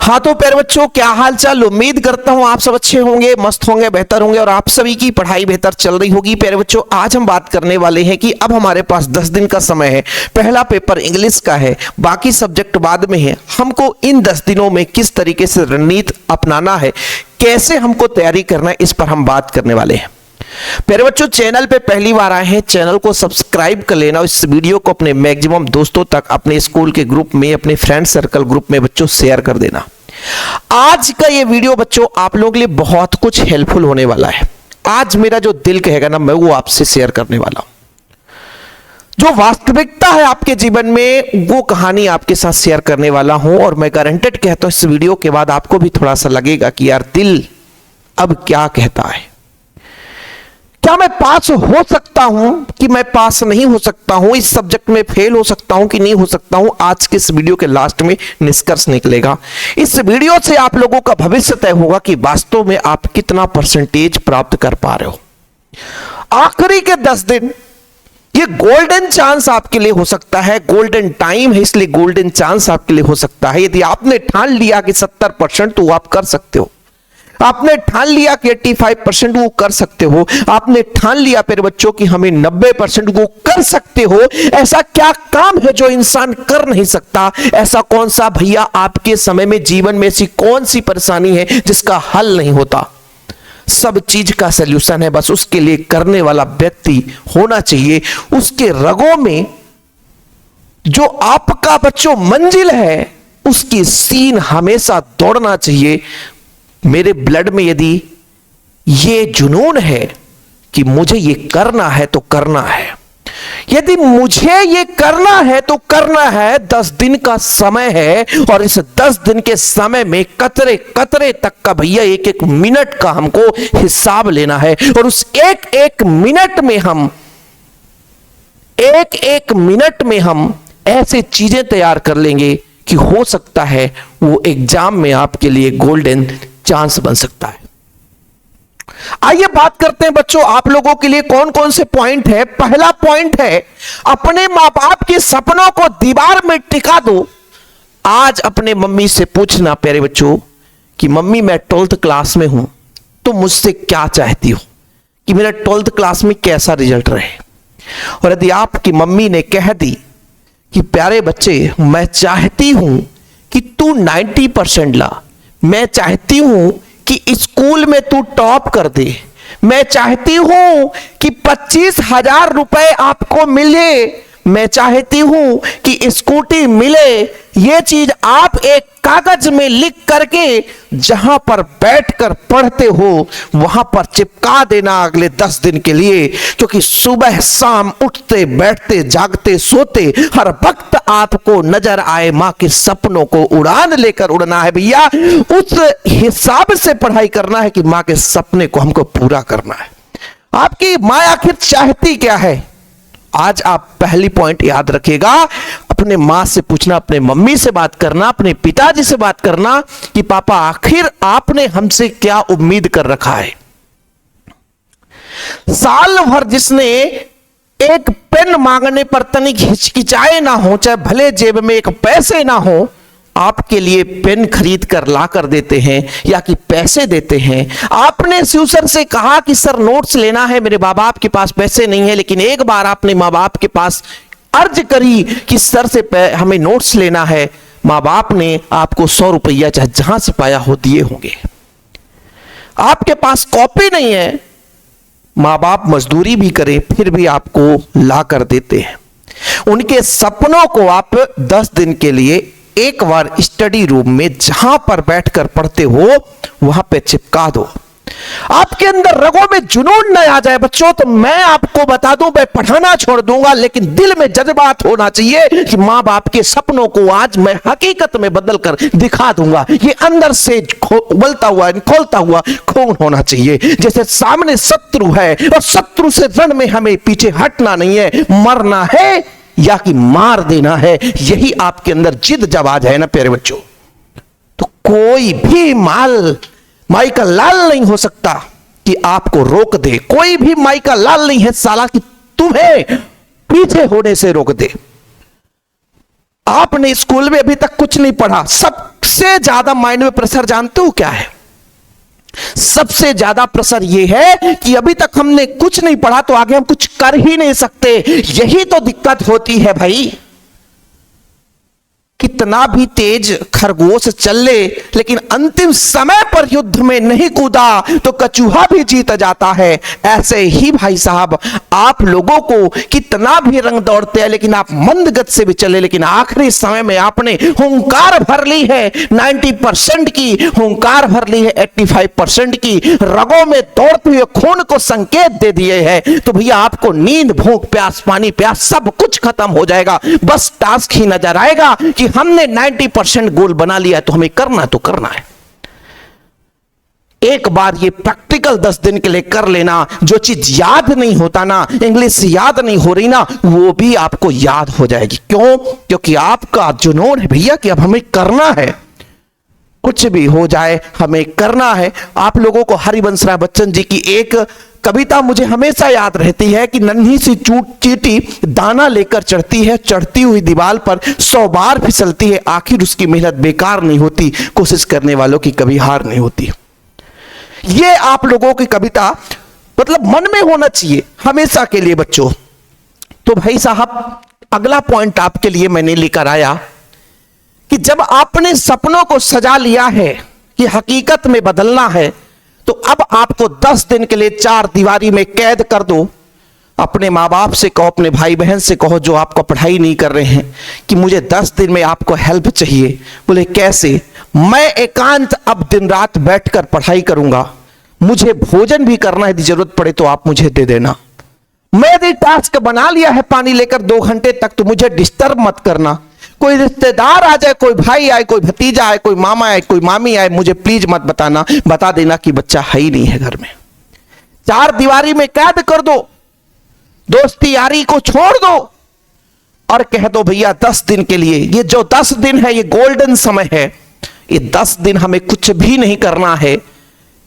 हाँ तो प्यारे बच्चों, क्या हाल चाल। उम्मीद करता हूँ आप सब अच्छे होंगे, मस्त होंगे, बेहतर होंगे और आप सभी की पढ़ाई बेहतर चल रही होगी। प्यारे बच्चों, आज हम बात करने वाले हैं कि अब हमारे पास 10 दिन का समय है। पहला पेपर इंग्लिश का है, बाकी सब्जेक्ट बाद में है। हमको इन 10 दिनों में किस तरीके से रणनीति अपनाना है, कैसे हमको तैयारी करना है, इस पर हम बात करने वाले हैं। प्यारे बच्चों, चैनल पे पहली बार आए हैं, चैनल को सब्सक्राइब कर लेना और इस वीडियो को अपने मैक्सिमम दोस्तों तक, अपने स्कूल के ग्रुप में, अपने फ्रेंड सर्कल ग्रुप में बच्चों शेयर कर देना। आज का ये वीडियो बच्चों आप लोगों के लिए बहुत कुछ हेल्पफुल होने वाला है। आज मेरा जो दिल कहेगा ना, मैं वो आपसे शेयर करने वाला हूं। जो वास्तविकता है आपके जीवन में, वो कहानी आपके साथ शेयर करने वाला हूं। और मैं गारंटेड कहता हूं, इस वीडियो के बाद आपको भी थोड़ा सा लगेगा कि यार दिल अब क्या कहता है। क्या मैं पास हो सकता हूं कि मैं पास नहीं हो सकता हूं, इस सब्जेक्ट में फेल हो सकता हूं कि नहीं हो सकता हूं, आज के इस वीडियो के लास्ट में निष्कर्ष निकलेगा। इस वीडियो से आप लोगों का भविष्य तय होगा कि वास्तव में आप कितना परसेंटेज प्राप्त कर पा रहे हो। आखिरी के 10 दिन ये गोल्डन चांस आपके लिए हो सकता है, गोल्डन टाइम है, इसलिए गोल्डन चांस आपके लिए हो सकता है। यदि आपने ठान लिया कि 70% तो आप कर सकते हो, आपने ठान लिया कि 85% वो कर सकते हो, आपने ठान लिया मेरे बच्चों कि हमें 90% वो कर सकते हो। ऐसा क्या काम है जो इंसान कर नहीं सकता? ऐसा कौन सा भैया आपके समय में जीवन में ऐसी कौन सी परेशानी है जिसका हल नहीं होता? सब चीज का सलूशन है, बस उसके लिए करने वाला व्यक्ति होना चाहिए। उसके रगों में जो आपका बच्चों मंजिल है, उसकी सीन हमेशा दौड़ना चाहिए। मेरे ब्लड में यदि ये जुनून है कि मुझे ये करना है तो करना है, यदि मुझे ये करना है तो करना है। 10 दिन का समय है और इस 10 दिन के समय में कतरे कतरे तक का भैया एक एक मिनट का हमको हिसाब लेना है। और उस एक एक मिनट में हम ऐसे चीजें तैयार कर लेंगे कि हो सकता है वो एग्जाम में आपके लिए गोल्डन चांस बन सकता है। आइए बात करते हैं बच्चों, आप लोगों के लिए कौन कौन से पॉइंट है। पहला पॉइंट है, अपने मां बाप के सपनों को दीवार में टिका दो। आज अपने मम्मी से पूछना प्यारे बच्चों कि मम्मी मैं 12th क्लास में हूं, तो मुझसे क्या चाहती हो कि मेरा 12th क्लास में कैसा रिजल्ट रहे। और यदि आपकी मम्मी ने कह दी कि प्यारे बच्चे मैं चाहती हूं कि तू 90% ला, मैं चाहती हूं कि स्कूल में तू टॉप कर दे, मैं चाहती हूं कि 25,000 रुपए आपको मिले, मैं चाहती हूं कि स्कूटी मिले। ये चीज आप एक कागज में लिख करके जहां पर बैठकर पढ़ते हो वहां पर चिपका देना अगले 10 दिन के लिए। क्योंकि सुबह शाम उठते बैठते जागते सोते हर वक्त आपको नजर आए मां के सपनों को उड़ान लेकर उड़ना है भैया। उस हिसाब से पढ़ाई करना है कि मां के सपने को हमको पूरा करना है। आपकी मां आखिर चाहती क्या है? आज आप पहली पॉइंट याद रखिएगा, अपने मां से पूछना, अपने मम्मी से बात करना, अपने पिताजी से बात करना कि पापा आखिर आपने हमसे क्या उम्मीद कर रखा है। साल भर जिसने एक पेन मांगने पर तनिक हिचकिचाए ना हो, चाहे भले जेब में एक पैसे ना हो, आपके लिए पेन खरीद कर ला कर देते हैं या कि पैसे देते हैं। आपने ट्यूशन से कहा कि सर नोट्स लेना है, मेरे माँ बाप के पास पैसे नहीं है, लेकिन एक बार आपने माँ बाप के पास अर्ज करी कि सर से हमें नोट्स लेना है, माँ बाप ने आपको 100 रुपया चाहे जहां से पाया हो दिए होंगे। आपके पास कॉपी नहीं है, माँ बाप मजदूरी भी करें फिर भी आपको ला कर देते हैं। उनके सपनों को आप 10 दिन के लिए एक बार स्टडी रूम में जहां पर बैठकर पढ़ते हो वहां पे चिपका दो। आपके अंदर रगों में जुनून न आ जाए बच्चों तो मैं आपको बता दूं, मैं पढ़ाना छोड़ दूंगा, लेकिन दिल में जज्बात होना चाहिए कि मां बाप के सपनों को आज मैं हकीकत में बदल कर दिखा दूंगा। ये अंदर से उबलता हुआ खोलता हुआ खून होना चाहिए। जैसे सामने शत्रु है और शत्रु से रण में हमें पीछे हटना नहीं है, मरना है या कि मार देना है। यही आपके अंदर जिद जब आ जाए ना प्यारे बच्चों, तो कोई भी माई का लाल नहीं हो सकता कि आपको रोक दे। कोई भी माई का लाल नहीं है साला कि तुम्हें पीछे होने से रोक दे। आपने स्कूल में अभी तक कुछ नहीं पढ़ा। सबसे ज्यादा माइंड में प्रेशर जानते हो क्या है? सबसे ज्यादा प्रेशर यह है कि अभी तक हमने कुछ नहीं पढ़ा तो आगे हम कुछ कर ही नहीं सकते। यही तो दिक्कत होती है भाई। कितना भी तेज खरगोश चल ले, लेकिन अंतिम समय पर युद्ध में नहीं कूदा तो कचूहा भी जीत जाता है। ऐसे ही भाई साहब, आप लोगों को कितना भी रंग दौड़ते हैं, लेकिन आप मंद गति से भी चले, लेकिन आखिरी समय में आपने हुंकार भर ली है 90% की, हुंकार भर ली है 85% की, रगों में दौड़ते हुए खून को संकेत दे दिए हैं, तो भैया आपको नींद, भूख, प्यास, पानी, प्यास सब कुछ खत्म हो जाएगा। बस टास्क ही नजर आएगा कि हमने 90% गोल बना लिया, तो हमें करना तो करना है। एक बार ये प्रैक्टिकल 10 दिन के लिए कर लेना। जो चीज याद नहीं होता ना, इंग्लिश याद नहीं हो रही ना, वो भी आपको याद हो जाएगी। क्यों? क्योंकि आपका जुनून है भैया कि अब हमें करना है, कुछ भी हो जाए हमें करना है। आप लोगों को हरिवंश राय बच्चन जी की एक कविता मुझे हमेशा याद रहती है कि नन्ही सी चींटी दाना लेकर चढ़ती है, चढ़ती हुई दीवार पर 100 बार फिसलती है, आखिर उसकी मेहनत बेकार नहीं होती, कोशिश करने वालों की कभी हार नहीं होती। ये आप लोगों की कविता मतलब मन में होना चाहिए हमेशा के लिए बच्चों। तो भाई साहब, अगला पॉइंट आपके लिए मैंने लेकर आया कि जब आपने सपनों को सजा लिया है कि हकीकत में बदलना है, तो अब आपको 10 दिन के लिए 4 दीवारी में कैद कर दो। अपने माँ बाप से कहो, अपने भाई बहन से कहो जो आपको पढ़ाई नहीं कर रहे हैं, कि मुझे 10 दिन में आपको हेल्प चाहिए। बोले कैसे? मैं एकांत अब दिन रात बैठकर पढ़ाई करूंगा, मुझे भोजन भी करना है, यदि जरूरत पड़े तो आप मुझे दे देना। मैं यदि टास्क बना लिया है पानी लेकर 2 घंटे तक, तो मुझे डिस्टर्ब मत करना। कोई रिश्तेदार आ जाए, कोई भाई आए, कोई भतीजा आए, कोई मामा आए, कोई मामी आए, मुझे प्लीज मत बताना, बता देना कि बच्चा है ही नहीं है घर में। 4 दीवारी में कैद कर दो, दोस्ती यारी को छोड़ दो और कह दो भैया 10 दिन के लिए, ये जो 10 दिन है ये गोल्डन समय है, ये 10 दिन हमें कुछ भी नहीं करना है।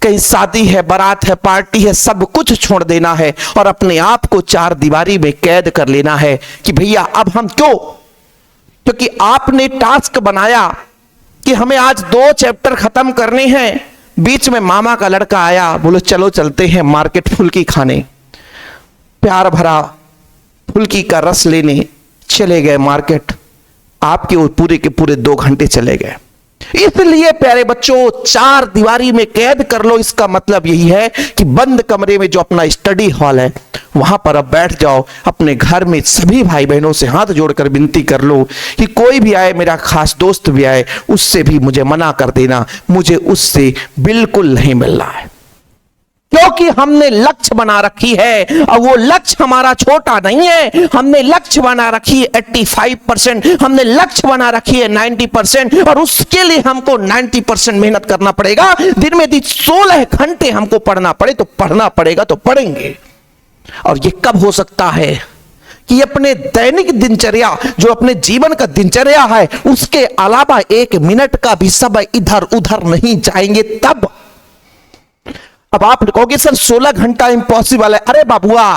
कहीं शादी है, बारात है, पार्टी है, सब कुछ छोड़ देना है और अपने आप को 4 दीवारी में कैद कर लेना है कि भैया अब हम क्यों? क्योंकि आपने टास्क बनाया कि हमें आज 2 चैप्टर खत्म करने हैं। बीच में मामा का लड़का आया, बोलो चलो चलते हैं मार्केट फुल्की खाने। प्यार भरा फुल्की का रस लेने चले गए मार्केट। आपके वो पूरे के पूरे 2 घंटे चले गए। इसलिए प्यारे बच्चों, 4 दीवारी में कैद कर लो। इसका मतलब यही है कि बंद कमरे में जो अपना स्टडी हॉल है, वहां पर अब बैठ जाओ। अपने घर में सभी भाई बहनों से हाथ जोड़कर विनती कर लो कि कोई भी आए, मेरा खास दोस्त भी आए, उससे भी मुझे मना कर देना, मुझे उससे बिल्कुल नहीं मिलना है। क्योंकि हमने लक्ष्य बना रखी है और वो लक्ष्य हमारा छोटा नहीं है। हमने लक्ष्य बना रखी है 85%, हमने लक्ष्य बना रखी है 90%, और उसके लिए हमको 90% मेहनत करना पड़ेगा। दिन में 16 घंटे हमको पढ़ना पड़े तो पढ़ना पड़ेगा, तो पढ़ेंगे। और ये कब हो सकता है कि अपने दैनिक दिनचर्या, जो अपने जीवन का दिनचर्या है, उसके अलावा 1 मिनट का भी समय इधर उधर नहीं जाएंगे तब। अब आप कहोगे सर 16 घंटा इम्पॉसिबल है। अरे बाबुआ,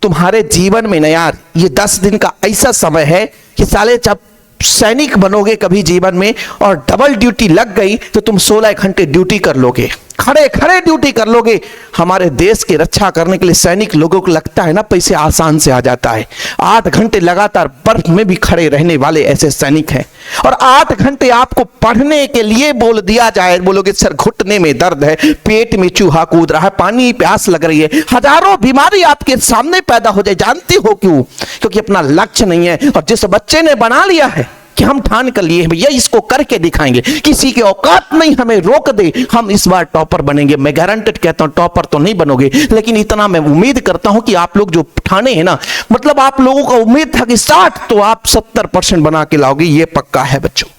तुम्हारे जीवन में ना यार, ये 10 दिन का ऐसा समय है कि साले जब सैनिक बनोगे कभी जीवन में और डबल ड्यूटी लग गई तो तुम 16 घंटे ड्यूटी कर लोगे, खड़े खड़े ड्यूटी कर लोगे। हमारे देश की रक्षा करने के लिए सैनिक लोगों को लगता है ना पैसे आसान से आ जाता है। 8 घंटे लगातार बर्फ में भी खड़े रहने वाले ऐसे सैनिक हैं। और 8 घंटे आपको पढ़ने के लिए बोल दिया जाए, बोलोगे सर घुटने में दर्द है, पेट में चूहा कूद रहा है, पानी प्यास लग रही है, हजारों बीमारी आपके सामने पैदा हो जाए। जानती हो क्यों? क्योंकि अपना लक्ष्य नहीं है। और जिस बच्चे ने बना लिया है कि हम ठान कर लिए भैया इसको करके दिखाएंगे, किसी की औकात नहीं हमें रोक दे, हम इस बार टॉपर बनेंगे। मैं गारंटेड कहता हूं टॉपर तो नहीं बनोगे, लेकिन इतना मैं उम्मीद करता हूं कि आप लोग जो ठाने हैं ना, मतलब आप लोगों का उम्मीद था कि 60, तो आप 70% बना के लाओगे, ये पक्का है बच्चों।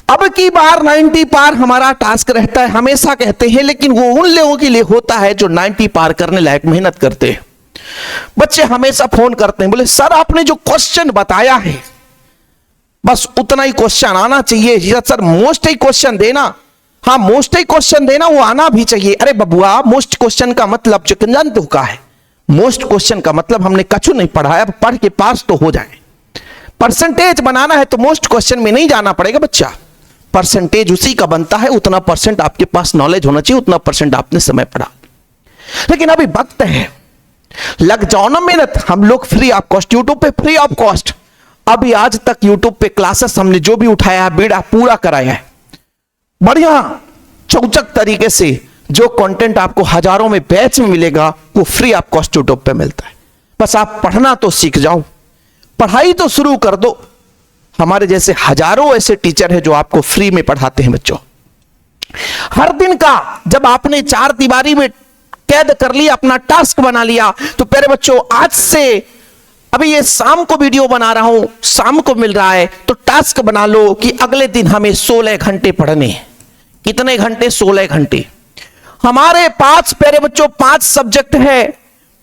अब की बार 90 पार हमारा टास्क रहता है, हमेशा कहते हैं, लेकिन वो उन लोगों के लिए होता है जो 90 पार करने लायक मेहनत करते हैं। बच्चे हमेशा फोन करते हैं, बोले सर आपने जो क्वेश्चन बताया है बस उतना ही क्वेश्चन आना चाहिए। सर मोस्ट ही क्वेश्चन देना। हाँ मोस्ट ही क्वेश्चन देना, वो आना भी चाहिए। अरे बबुआ, मोस्ट क्वेश्चन का मतलब जो जानते हो क्या है? मोस्ट क्वेश्चन का मतलब हमने कछु नहीं पढ़ा है, अब पढ़ के पास तो हो जाए। परसेंटेज बनाना है तो मोस्ट क्वेश्चन में नहीं जाना पड़ेगा बच्चा। परसेंटेज उसी का बनता है, उतना परसेंट आपके पास नॉलेज होना चाहिए, उतना परसेंट आपने समय पढ़ा। लेकिन अभी वक्त है, लग जाओ ना मेहनत। हम लोग फ्री ऑफ कॉस्ट, यूट्यूब पे फ्री ऑफ कॉस्ट, अभी आज तक यूट्यूब पे क्लासेस हमने जो भी उठाया है बीड़ा पूरा कराया है, बढ़िया चौचक तरीके से। जो कंटेंट आपको हजारों में बैच में मिलेगा वो फ्री ऑफ कॉस्ट यूट्यूब पे मिलता है। बस आप पढ़ना तो सीख जाओ, पढ़ाई तो शुरू कर दो। हमारे जैसे हजारों ऐसे टीचर हैं जो आपको फ्री में पढ़ाते हैं बच्चों। हर दिन का जब आपने चार दीवारी में कैद कर लिया, अपना टास्क बना लिया, तो प्यारे बच्चों आज से, अभी ये शाम को वीडियो बना रहा हूं, शाम को मिल रहा है, तो टास्क बना लो कि अगले दिन हमें 16 घंटे पढ़ने हैं। कितने घंटे? 16 घंटे। हमारे पास प्यारे बच्चों 5 सब्जेक्ट है,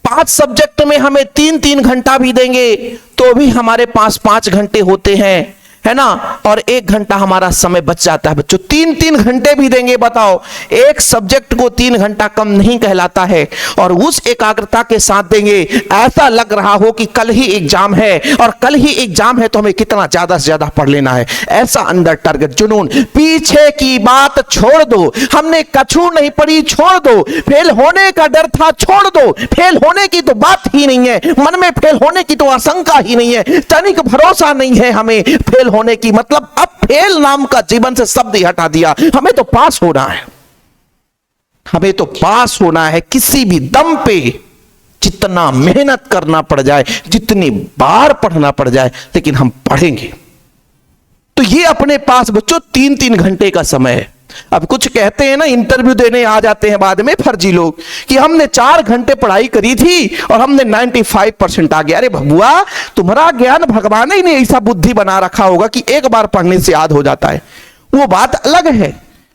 5 सब्जेक्ट में हमें 3-3 घंटा भी देंगे तो भी हमारे पास 5 घंटे होते हैं, है ना। और 1 घंटा हमारा समय बच जाता है बच्चों। 3-3 घंटे भी देंगे, बताओ एक सब्जेक्ट को 3 घंटा कम नहीं कहलाता है। और उस एकाग्रता के साथ देंगे, ऐसा लग रहा हो कि कल ही एग्जाम है, और कल ही एग्जाम है तो हमें कितना ज्यादा से ज्यादा पढ़ लेना है, ऐसा अंदर टारगेट, जुनून। पीछे की बात छोड़ दो, हमने कछु नहीं पढ़ी छोड़ दो, फेल होने का डर था छोड़ दो, फेल होने की तो बात ही नहीं है, मन में फेल होने की तो आशंका ही नहीं है, तनिक भरोसा नहीं है हमें फेल होने की। मतलब अब फेल नाम का जीवन से शब्द ही हटा दिया, हमें तो पास होना है, हमें तो पास होना है किसी भी दम पे, जितना मेहनत करना पड़ जाए, जितनी बार पढ़ना पड़ जाए, लेकिन हम पढ़ेंगे। तो ये अपने पास बच्चों 3-3 घंटे का समय है। अब कुछ कहते हैं ना, इंटरव्यू देने आ जाते हैं बाद में फर्जी लोग कि हमने 4 घंटे पढ़ाई करी थी और हमने 95% आ गया। अरे भगुआ, तुम्हारा ज्ञान भगवान ही ने ऐसा बुद्धि बना रखा होगा कि एक बार पढ़ने से याद हो जाता है, वो बात अलग है।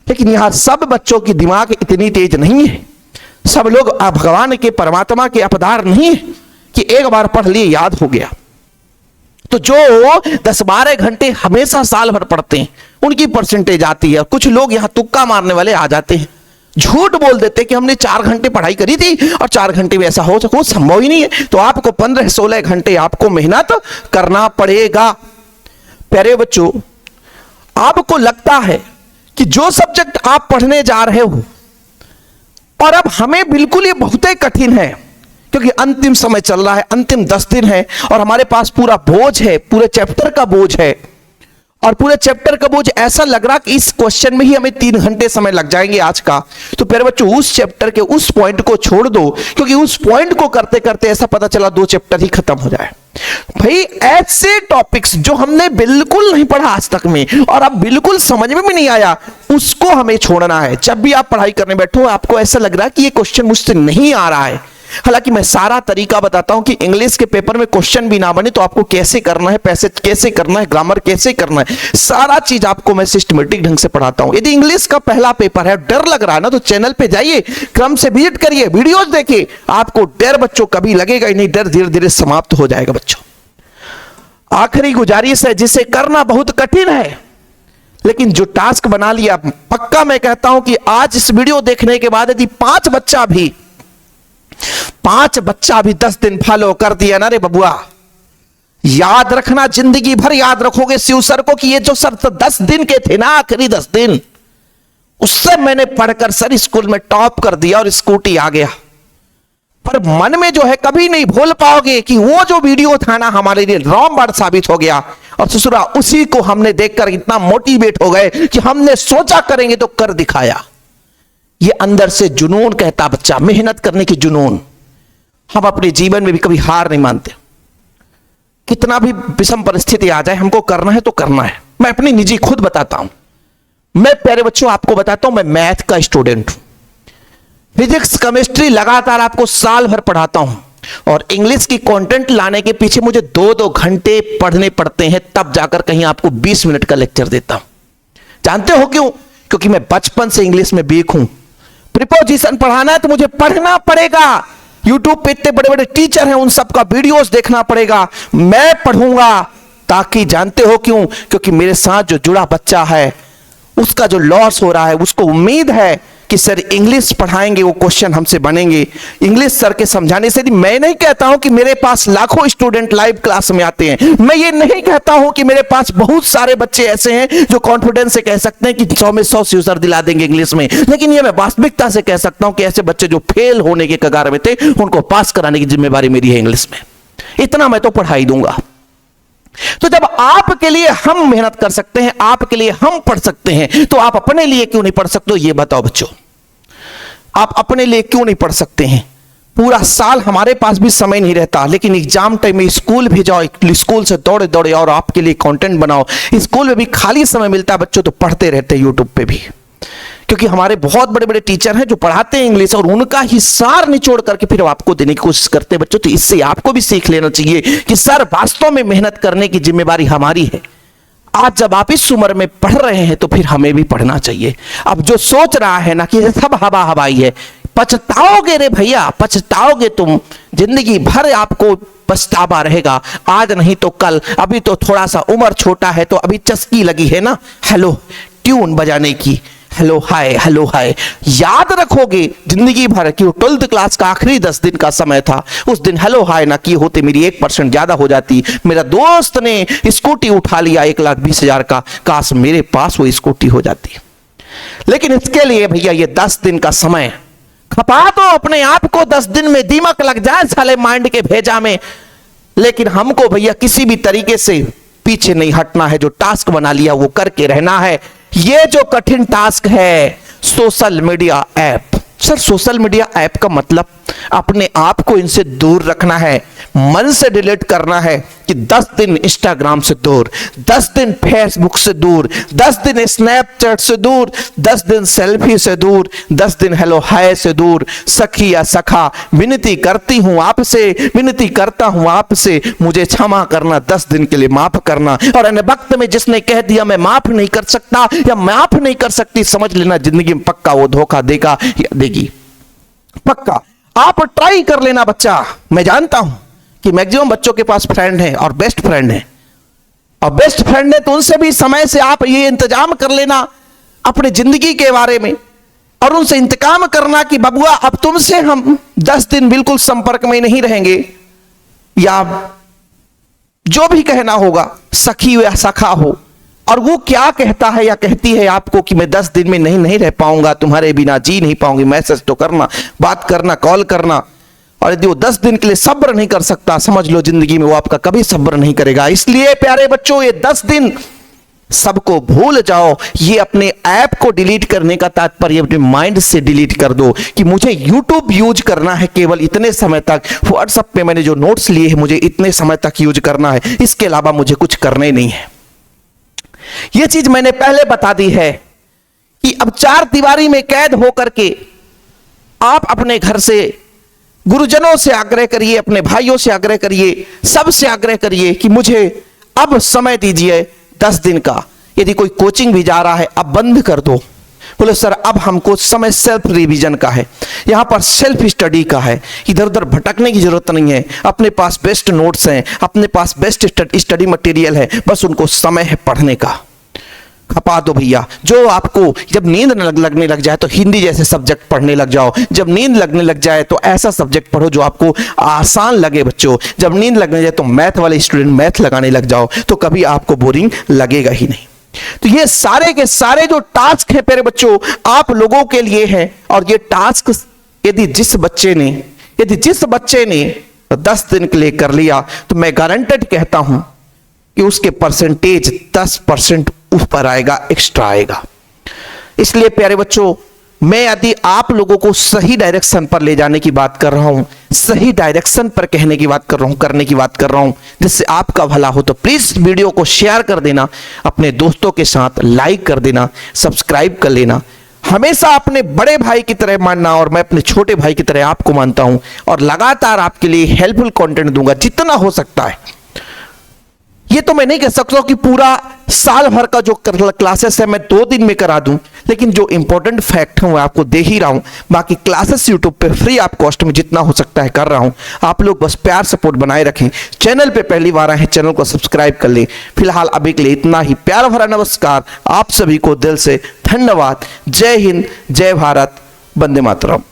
लेकिन यहां सब बच्चों की दिमाग इतनी तेज नहीं है, सब लोग भगवान के परमात्मा के अवतार नहीं है कि एक बार पढ़ लिए याद हो गया। तो जो 10-12 घंटे हमेशा साल भर पढ़ते हैं उनकी परसेंटेज आती है। कुछ लोग यहां तुक्का मारने वाले आ जाते हैं, झूठ बोल देते हैं कि हमने 4 घंटे पढ़ाई करी थी और 4 घंटे में ऐसा हो सको, संभव ही नहीं है। तो आपको 15-16 घंटे आपको मेहनत करना पड़ेगा। प्यारे बच्चों, आपको लगता है कि जो सब्जेक्ट आप पढ़ने जा रहे हो, और अब हमें बिल्कुल ये बहुत ही कठिन है क्योंकि अंतिम समय चल रहा है, अंतिम 10 दिन है और हमारे पास पूरा बोझ है, पूरे चैप्टर का बोझ है, और पूरे चैप्टर का बोझ ऐसा लग रहा कि इस क्वेश्चन में ही हमें 3 घंटे समय लग जाएंगे आज का। तो प्यारे बच्चों, उस चैप्टर के उस पॉइंट को छोड़ दो, क्योंकि उस पॉइंट को करते करते ऐसा पता चला 2 चैप्टर ही खत्म हो जाए। भाई ऐसे टॉपिक्स जो हमने बिल्कुल नहीं पढ़ा आज तक में और अब बिल्कुल समझ में भी नहीं आया, उसको हमें छोड़ना है। जब भी आप पढ़ाई करने बैठो आपको ऐसा लग रहा है कि ये क्वेश्चन मुझसे नहीं आ रहा है, हालांकि मैं सारा तरीका बताता हूं कि इंग्लिश के पेपर में क्वेश्चन भी ना बने तो आपको कैसे करना है, पैसेज कैसे करना है, ग्रामर कैसे करना है, सारा चीज आपको मैं सिस्टमेटिक ढंग से पढ़ाता हूं। यदि इंग्लिश का पहला पेपर है, डर लग रहा है ना, तो चैनल पे जाइए, क्रम से विजिट करिए, वीडियोस देखिए, आपको डर बच्चों कभी लगेगा ही नहीं, डर धीरे धीरे समाप्त हो जाएगा बच्चों। आखिरी गुजारिश है, जिसे करना बहुत कठिन है लेकिन जो टास्क बना लिया, पक्का मैं कहता हूं कि आज इस वीडियो देखने के बाद यदि 5 बच्चा भी 10 दिन फॉलो कर दिया ना रे बबुआ, याद रखना, जिंदगी भर याद रखोगे शिव सर को कि ये जो सर 10 दिन के थे ना, आखिरी 10 दिन, उससे मैंने पढ़कर सर स्कूल में टॉप कर दिया और स्कूटी आ गया। पर मन में जो है कभी नहीं भूल पाओगे कि वो जो वीडियो था ना हमारे लिए रामबाण साबित हो गया, और ससुरा उसी को हमने देखकर इतना मोटिवेट हो गए कि हमने सोचा करेंगे तो कर दिखाया। ये अंदर से जुनून कहता बच्चा, मेहनत करने की जुनून। हम अपने जीवन में भी कभी हार नहीं मानते, कितना भी विषम परिस्थिति आ जाए हमको करना है तो करना है। मैं अपनी निजी खुद बताता हूं, मैं प्यारे बच्चों आपको बताता हूं, मैं मैथ का स्टूडेंट हूं, फिजिक्स केमिस्ट्री लगातार आपको साल भर पढ़ाता हूं, और इंग्लिश की कंटेंट लाने के पीछे मुझे 2-2 घंटे पढ़ने पड़ते हैं, तब जाकर कहीं आपको 20 मिनट का लेक्चर देता हूं। जानते हो क्यों? क्योंकि मैं बचपन से इंग्लिश में वीक हूं। प्रीपोजिशन पढ़ाना है तो मुझे पढ़ना पड़ेगा, यूट्यूब पे इतने बड़े बड़े टीचर हैं, उन सबका वीडियोस देखना पड़ेगा, मैं पढ़ूंगा। ताकि जानते हो क्यों? क्योंकि मेरे साथ जो जुड़ा बच्चा है उसका जो लॉस हो रहा है, उसको उम्मीद है कि कि सर इंग्लिश पढ़ाएंगे वो क्वेश्चन हमसे बनेंगे, इंग्लिश सर के समझाने से। मैं नहीं कहता हूं कि मेरे पास लाखों स्टूडेंट लाइव क्लास में आते हैं, मैं ये नहीं कहता हूं कि मेरे पास बहुत सारे बच्चे ऐसे हैं जो कॉन्फिडेंस से कह सकते हैं कि 100 में 100 यूजर दिला देंगे इंग्लिश में, लेकिन ये मैं वास्तविकता से कह सकता हूं कि ऐसे बच्चे जो फेल होने के कगार में थे उनको पास कराने की जिम्मेवारी मेरी है इंग्लिश में। इतना मैं तो पढ़ा ही दूंगा। तो जब आपके लिए हम मेहनत कर सकते हैं, आपके लिए हम पढ़ सकते हैं, तो आप अपने लिए क्यों नहीं पढ़ सकते हो? ये बताओ बच्चों, आप अपने लिए क्यों नहीं पढ़ सकते हैं? पूरा साल हमारे पास भी समय नहीं रहता, लेकिन एग्जाम टाइम में स्कूल भी जाओ, स्कूल से दौड़े दौड़े और आपके लिए कंटेंट बनाओ। स्कूल में भी खाली समय मिलता है बच्चों तो पढ़ते रहते हैं यूट्यूब पे भी, क्योंकि हमारे बहुत बड़े बड़े टीचर हैं जो पढ़ाते हैं इंग्लिश और उनका ही सार निचोड़ करके फिर आपको देने की कोशिश करते हैं बच्चों। तो इससे आपको भी सीख लेना चाहिए कि सर वास्तव में मेहनत करने की जिम्मेवारी हमारी है। आज जब आप इस उम्र में पढ़ रहे हैं तो फिर हमें भी पढ़ना चाहिए। अब जो सोच रहा है ना कि सब हवा हवाई है, पछताओगे रे भैया, पछताओगे तुम, जिंदगी भर आपको पछतावा रहेगा, आज नहीं तो कल। अभी तो थोड़ा सा उम्र छोटा है तो अभी चस्की लगी है ना हेलो ट्यून बजाने की, हेलो हाय याद रखोगे जिंदगी भर कि 12th क्लास का आखिरी 10 दिन का समय था, उस दिन हेलो हाय ना किए होते मेरी 1% ज्यादा हो जाती। मेरा दोस्त ने स्कूटी उठा लिया 1,20,000 का, काश मेरे पास वो स्कूटी हो जाती। लेकिन इसके लिए भैया ये 10 दिन का समय खपा दो अपने आप को, 10 दिन में दीमक लग जाए साले माइंड के भेजा में। लेकिन हमको भैया किसी भी तरीके से पीछे नहीं हटना है, जो टास्क बना लिया वो करके रहना है। ये जो कठिन टास्क है social media app, sir social media app का मतलब अपने आप को इनसे दूर रखना है, मन से डिलीट करना है कि 10 दिन इंस्टाग्राम से दूर, 10 दिन फेसबुक से दूर, 10 दिन स्नैपचैट से दूर, 10 दिन सेल्फी से दूर, 10 दिन हेलो हाय से दूर। सखी या सखा विनती करती हूं आपसे, विनती करता हूं आपसे, मुझे क्षमा करना, 10 दिन के लिए माफ करना। और इन वक्त में जिसने कह दिया मैं माफ नहीं कर सकता या माफ नहीं कर सकती, समझ लेना जिंदगी में पक्का वो धोखा देगा या देगी, पक्का। आप ट्राई कर लेना बच्चा। मैं जानता हूं कि मैक्सिमम बच्चों के पास फ्रेंड हैं और बेस्ट फ्रेंड हैं, और बेस्ट फ्रेंड है तो उनसे भी समय से आप ये इंतजाम कर लेना अपने जिंदगी के बारे में, और उनसे इंतकाम करना कि बबुआ अब तुमसे हम 10 दिन बिल्कुल संपर्क में नहीं रहेंगे, या जो भी कहना होगा, सखी या सखा हो, और वो क्या कहता है या कहती है आपको कि मैं 10 दिन में नहीं रह पाऊंगा, तुम्हारे बिना जी नहीं पाऊंगी, मैसेज तो करना, बात करना, कॉल करना। और यदि वो 10 दिन के लिए सब्र नहीं कर सकता, समझ लो जिंदगी में वो आपका कभी सब्र नहीं करेगा। इसलिए प्यारे बच्चों ये 10 दिन सबको भूल जाओ। ये अपने ऐप को डिलीट करने का तात्पर्य अपने माइंड से डिलीट कर दो कि मुझे यूट्यूब यूज करना है केवल इतने समय तक, व्हाट्सएप पे मैंने जो नोट्स लिए हैं मुझे इतने समय तक यूज करना है, इसके अलावा मुझे कुछ करना ही नहीं है। यह चीज मैंने पहले बता दी है कि अब 4 दीवारी में कैद होकर के आप अपने घर से गुरुजनों से आग्रह करिए, अपने भाइयों से आग्रह करिए, सबसे आग्रह करिए कि मुझे अब समय दीजिए 10 दिन का। यदि कोई कोचिंग भी जा रहा है अब बंद कर दो, बोले सर अब हमको समय सेल्फ रिवीजन का है, यहां पर सेल्फ स्टडी का है, इधर उधर भटकने की जरूरत नहीं है, अपने पास बेस्ट नोट्स हैं, अपने पास बेस्ट स्टडी मटेरियल है, बस उनको समय है पढ़ने का। खपा दो भैया। जो आपको जब नींद लगने लग जाए तो हिंदी जैसे सब्जेक्ट पढ़ने लग जाओ, जब नींद लगने लग जाए तो ऐसा सब्जेक्ट पढ़ो जो आपको आसान लगे बच्चों, जब नींद लगने जाए तो मैथ वाले स्टूडेंट मैथ लगाने लग जाओ, तो कभी आपको बोरिंग लगेगा ही नहीं। तो ये सारे के सारे जो टास्क हैं प्यारे बच्चों आप लोगों के लिए हैं, और ये टास्क यदि जिस बच्चे ने 10 दिन के लिए कर लिया तो मैं गारंटेड कहता हूं कि उसके परसेंटेज 10% ऊपर आएगा, एक्स्ट्रा आएगा। इसलिए प्यारे बच्चों मैं यदि आप लोगों को सही डायरेक्शन पर ले जाने की बात कर रहा हूं, सही डायरेक्शन पर कहने की बात कर रहा हूं, करने की बात कर रहा हूं, जिससे आपका भला हो, तो प्लीज वीडियो को शेयर कर देना, अपने दोस्तों के साथ लाइक कर देना, सब्सक्राइब कर लेना। हमेशा अपने बड़े भाई की तरह मानना, और मैं अपने छोटे भाई की तरह आपको मानता हूं, और लगातार आपके लिए हेल्पफुल कंटेंट दूंगा जितना हो सकता है। ये तो मैं नहीं कह सकता कि पूरा साल भर का जो क्लासेस है मैं 2 दिन में करा दूं, लेकिन जो इंपॉर्टेंट फैक्ट है वो आपको दे ही रहा हूं। बाकी क्लासेस यूट्यूब पे फ्री ऑफ कॉस्ट में जितना हो सकता है कर रहा हूं। आप लोग बस प्यार सपोर्ट बनाए रखें। चैनल पे पहली बार आए हैं, चैनल को सब्सक्राइब कर लें। फिलहाल अभी के लिए इतना ही। प्यार भरा नमस्कार, आप सभी को दिल से धन्यवाद। जय हिंद, जय भारत, वंदे मातरम।